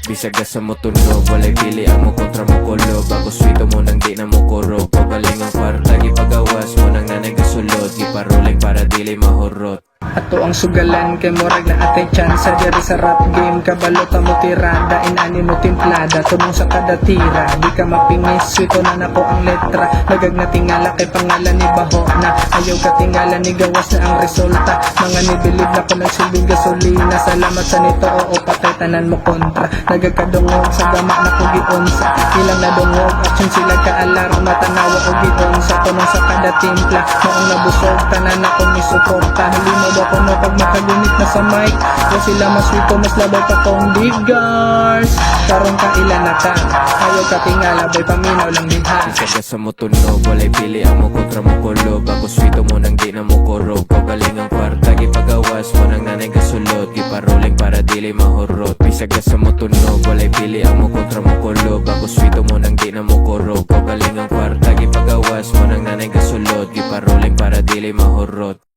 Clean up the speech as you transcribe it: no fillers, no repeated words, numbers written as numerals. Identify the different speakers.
Speaker 1: Bisag sa mo tunog, walay pili ang mo kontra mo kulob. Ako swito mo nang di na mo kurog. Pagaling ang kwarta, gipagawas mo nang nanay gasulod. Giparuling para dili mahurot.
Speaker 2: Ato ang sugalan kay murag na atay chance diri sa rap game. Kabalota mo tirada, inani mo timplada, tunong sa kada tira. Di ka mapingis, swito na nako ang letra. Nagag na tingala kay pangalan ni Baho na. Ayaw ka tingala ni gawas na ang resulta. Mga nibilib na ko nagsilbing gasolina. Salamat sa nito, oo patay tanan mo kontra. Nagagkadungog sa gama na ko gionsa. Ilang nadungog, action sila ka-alarma. Tanawa o gionsa, tunong sa kada timpla. Noong nabusog, tanan ako ni suporta. Hindi mo ba kuno pag makagunit na sa mic? O sila maswito, mas labay pa kong digars. Karong ka ilan na ka, ayaw ka tingala, boy paminaw lang diha.
Speaker 1: Bisag sa mo tunog, walay pili ang mo kontra mo kulob. Ako swito mo nang di na mo kurog. Pagaling ang kwarta, gipagawas mo nang nanay gasulod. Giparuling para dili mahurot. Bisag sa mo tunog, walay pili ang mo kontra mo kulob. Ako swito mo nang di na mo kurog. Pagaling ang kwarta, gipagawas mo nang nanay gasulod. Giparuling para dili mahurot.